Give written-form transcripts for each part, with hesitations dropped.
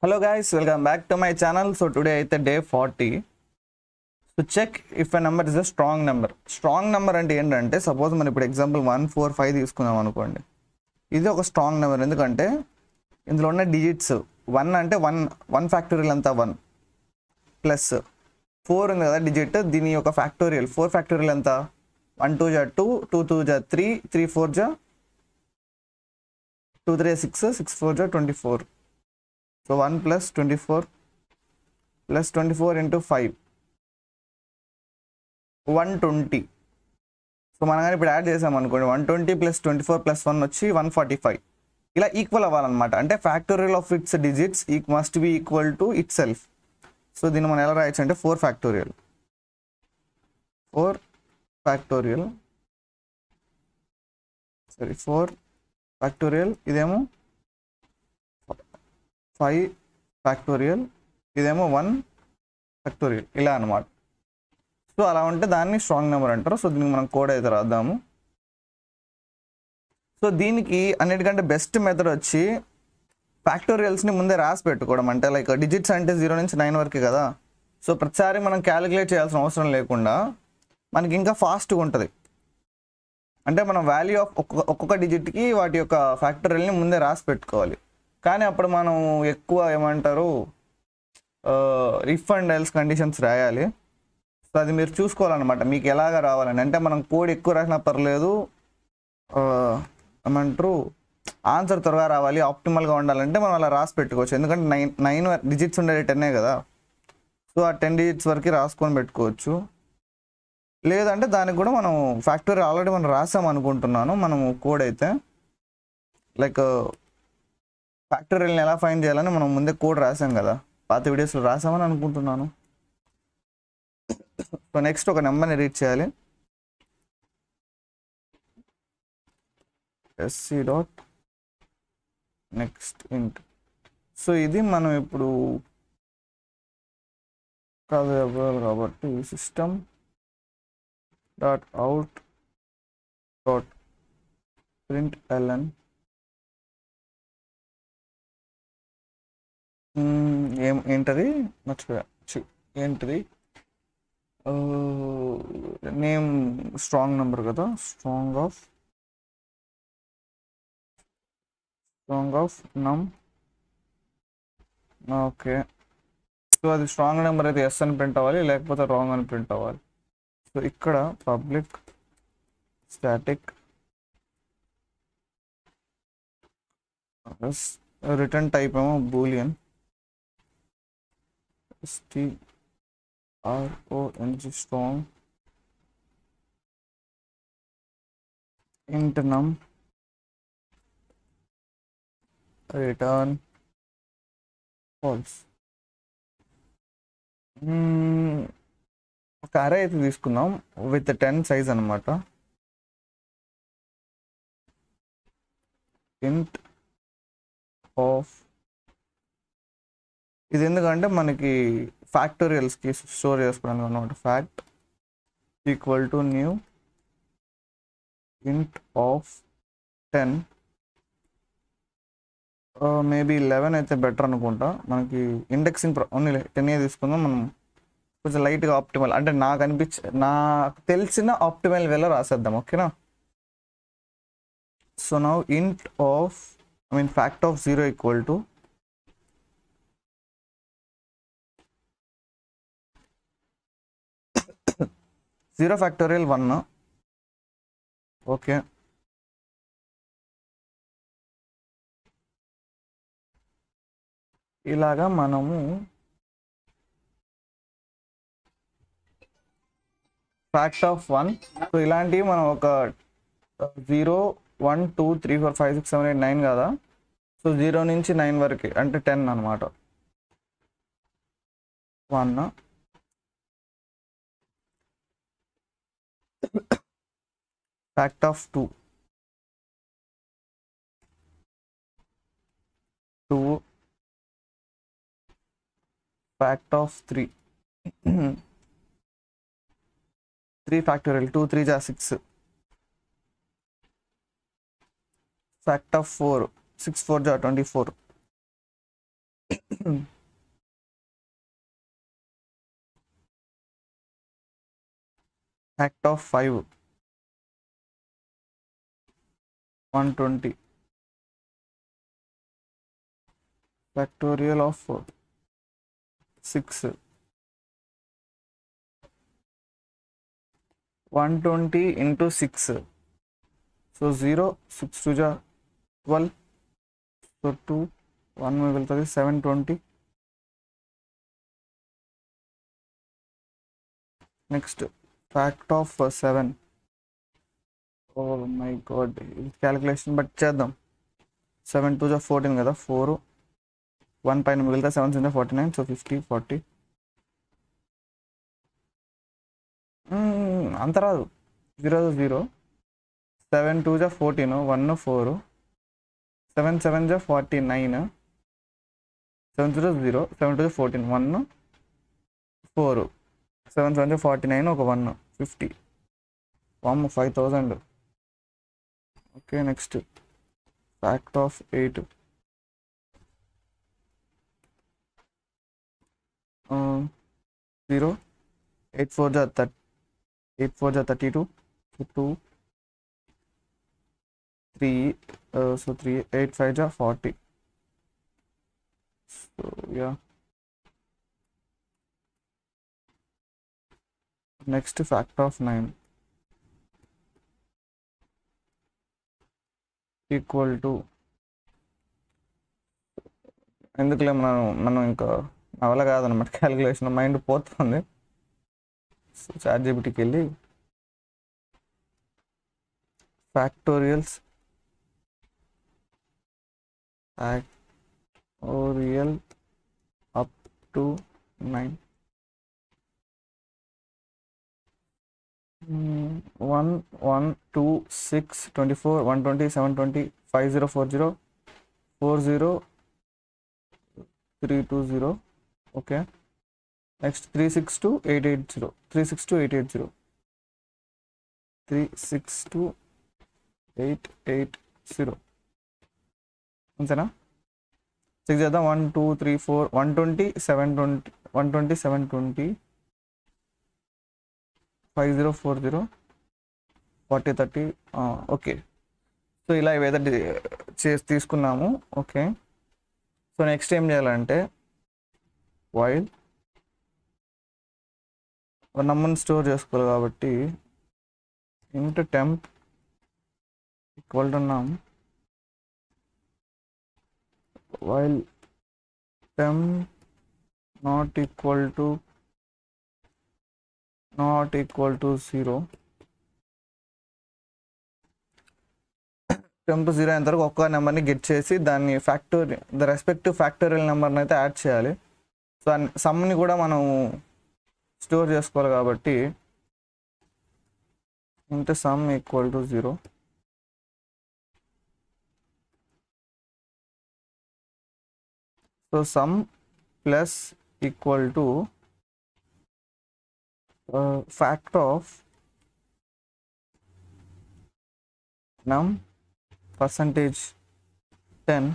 Hello guys, welcome back to my channel. So today is the day 40. So check if a number is a strong number. Strong number అంటే ఏంటంటే suppose మనం ఇప్పుడు example 1 4 5 తీసుకుందాం అనుకోండి. ఇది ఒక strong number ఎందుకంటే ఇందులో ఉన్న డిజిట్స్ 1 అంటే 1 ఫ్యాక్టోరియల్ అంతా 1 ప్లస్ 4 ఉంది కదా డిజిట్, దీని యొక్క ఫ్యాక్టోరియల్ 4 ఫ్యాక్టోరియల్ అంతా 1 2 జా 2 2 2 జా 3 3 4 జా 2 3 6 6 4 జా 24. So 1 plus 24 plus 24 into 5 120. So మనం కానీ ఇప్పుడు యాడ్ చేసాం అనుకోండి 120 plus 24 plus 1 వచ్చి 145. ఇలా ఈక్వల్ అవ్వాలన్నమాట. అంటే factorial of it's digits must be equal to it self. So దీన్ని మనం ఎలా రాయొచ్చు అంటే 4 ఫ్యాక్టోరియల్ సారీ 4 ఫ్యాక్టోరియల్ ఇదేమో 5 ఫ్యాక్టోరియల్ ఇదేమో 1 ఫ్యాక్టోరియల్ ఇలా అనమాట. సో అలా ఉంటే దాన్ని స్ట్రాంగ్ నెంబర్ అంటారు. సో దీనికి మనం కోడ్ అయితే రాద్దాము. సో దీనికి అన్నిటికంటే బెస్ట్ మెథడ్ వచ్చి ఫ్యాక్టోరియల్స్ని ముందే రాసి పెట్టుకోవడం. అంటే లైక్ డిజిట్స్ అంటే 0 నుంచి 9 వరకు కదా. సో ప్రతిసారి మనం క్యాలిక్యులేట్ చేయాల్సిన అవసరం లేకుండా మనకి ఇంకా ఫాస్ట్గా ఉంటుంది. అంటే మనం వాల్యూ ఆఫ్ ఒక్కొక్క డిజిట్కి వాటి యొక్క ఫ్యాక్టోరియల్ని ముందే రాసి పెట్టుకోవాలి. కానీ అప్పుడు మనం ఎక్కువ ఏమంటారు ఇఫ్ అండ్ ఎల్స్ కండిషన్స్ రాయాలి. సో అది మీరు చూసుకోవాలన్నమాట మీకు ఎలాగ రావాలని. అంటే మనం కోడ్ ఎక్కువ రాసినా పర్లేదు, ఏమంటారు ఆన్సర్ త్వరగా రావాలి, ఆప్టిమల్గా ఉండాలంటే మనం అలా రాసి పెట్టుకోవచ్చు. ఎందుకంటే 9 డిజిట్స్ ఉండేది 10 కదా. సో ఆ 10 డిజిట్స్ వరకు రాసుకొని పెట్టుకోవచ్చు. లేదంటే దానికి కూడా మనం ఫ్యాక్టరీ ఆల్రెడీ మనం రాసాం అనుకుంటున్నాను మనము కోడ్ అయితే. లైక్ ఫ్యాక్టోరియల్ని ఎలా ఫైండ్ చేయాలని మనం ముందే కోడ్ రాసాం కదా, పాత వీడియోస్లో రాసామని అనుకుంటున్నాను. సో నెక్స్ట్ ఒక నెంబర్ని రీడ్ చేయాలి. SC dot next int. So ఇది మనం ఇప్పుడు కాదు కాబట్టి system dot out dot print LN ఏంటది మర్చిపోయా ఏంటిది నేమ్ స్ట్రాంగ్ నెంబర్ కదా, strong of num. Okay, so అది స్ట్రాంగ్ నెంబర్ అయితే ఎస్ అని ప్రింట్ అవ్వాలి, లేకపోతే రాంగ్ అని ప్రింట్ అవ్వాలి. సో ఇక్కడ పబ్లిక్ స్టాటిక్ రిటర్న్ టైప్ ఏమో boolean strong strong int num return false. ఒక అరే అయితే తీసుకుందాం విత్ 10 సైజ్ అనమాట. int of ఇది ఎందుకంటే మనకి ఫ్యాక్టోరియల్స్కి స్టోర్ చేసుకోవడానికి అనమాట. ఫ్యాక్ట్ ఈక్వల్ టు న్యూ ఇంట్ ఆఫ్ 10, మేబీ 11 అయితే బెటర్ అనుకుంటా. మనకి ఇండెక్సింగ్ ఓన్లీ 10 తీసుకుందాం మనం. కొంచెం లైట్గా ఆప్టిమల్ అంటే నాకు తెలిసిన ఆప్టిమల్ వేలో రాసేద్దాం. ఓకేనా. సో నౌ ఇంట్ of fact of 0 equal to 0 factorial 1. Okay, ఇలాగా మనము ఫ్యాక్ట్ ఆఫ్ 1. సో ఇలాంటివి మనం ఒక 0 1 2 3 4 5 6 7 8 9 కదా. సో 0 నుంచి 9 వరకు అంటే 10 అనమాట. 1 fact of 2 fact of 3 3 factorial 2 3 ja 6 fact of 4 6 4 ja 24 fact of 5 120 factorial of 6 120 into 6 so 0 6 to 12 so 2 1 మిగులుతుంది 720 next fact of 7 oh my God calculation but చేద్దాం 7 2 14 కదా 4 1 పైన మిగిలితే 7 0 49 సో 50 40 అంత రాదు 0 0 7 2 14 1 4 7 7 49 7 0 0 7 2 14 1 4 7 7 49 ఒక 1 50 5000 okay next fact of 8 0 8 4 8 4 32 2 3 so 3 8 5 40 so yeah next fact of 9 equal to ఎందుకులే మనం ఇంకా నా వల్ల కాదనమాట క్యాలిక్యులేషన్ మైండ్ పోతుంది సో చాట్‌జిపిటికి వెళ్ళి factorial up to 9 1 1 2 6 24 120 720 5040 40 320 okay next 362 880 362 880 362 880 అంతేనా చెక్ చేద్దాం 1 2 3 4 120 720 120 720 5040 40 30 ఓకే సో ఇలా ఏదైతే చేసి తీసుకున్నాము ఓకే సో నెక్స్ట్ ఏం చేయాలంటే వైల్ నంబర్ని స్టోర్ చేసుకోవాలి కాబట్టి ఇంటూ టెంప్ ఈక్వల్ టు నమ్ while temp not equal to 0 temp 0 అయిన తర్వాత ఒక్క నెంబర్ని గెట్ చేసి దాన్ని ద రెస్పెక్టివ్ ఫ్యాక్టోరియల్ నెంబర్ని అయితే యాడ్ చేయాలి సో సమ్ని కూడా మనం స్టోర్ చేసుకోవాలి కాబట్టి into sum equal to 0 so sum plus equal to fact of num percentage 10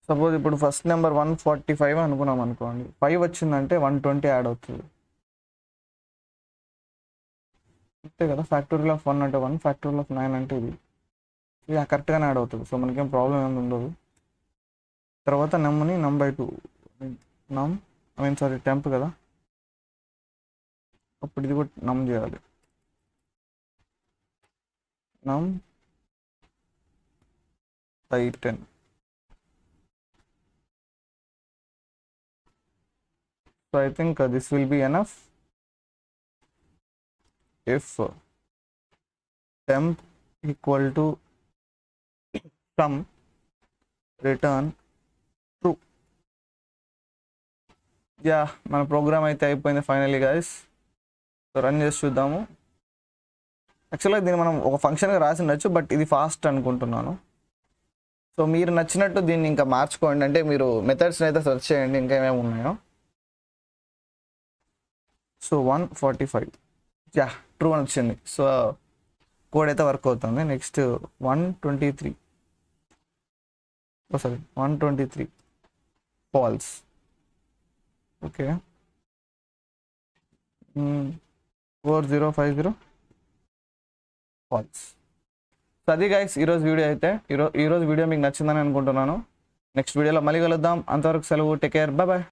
suppose ఇప్పుడు ఫస్ట్ నెంబర్ 145 అనుకున్నాం అనుకోండి 5 వచ్చిందంటే 120 యాడ్ అవుతుంది అంతే కదా ఫ్యాక్టోరియల్ ఆఫ్ 1 అంటే 1 ఫ్యాక్టోరియల్ ఆఫ్ 9 అంటే ఇది కరెక్ట్గానే యాడ్ అవుతుంది సో మనకేం ప్రాబ్లం ఏమి ఉండదు తర్వాత నమ్ని నమ్ బై 2 టెంప్ కదా అప్పుడు ఇది కూడా నమ్ చేయాలి నమ్ by 10 so I think this will be enough if temp equal to some return true yeah మన ప్రోగ్రామ్ అయితే అయిపోయింది ఫైనల్లీ గైస్ సో రన్ చేసి చూద్దాము యాక్చువల్గా దీన్ని మనం ఒక ఫంక్షన్గా రాసి ఉండొచ్చు బట్ ఇది ఫాస్ట్ అనుకుంటున్నాను సో మీరు నచ్చినట్టు దీన్ని ఇంకా మార్చుకోండి అంటే మీరు మెథడ్స్ని అయితే సెర్చ్ చేయండి ఇంకా ఏమేమి ఉన్నాయో సో 145 యా ట్రూ అని వచ్చింది సో కోడ్ అయితే వర్క్ అవుతుంది next 123 sorry 123 false. Okay 4050 false. So అది గైస్ ఈరోజు వీడియో అయితే. ఈరోజు వీడియో మీకు నచ్చిందని అనుకుంటున్నాను. నెక్స్ట్ వీడియోలో మళ్ళీ కలుద్దాం. అంతవరకు సెలవు. Take care. Bye bye.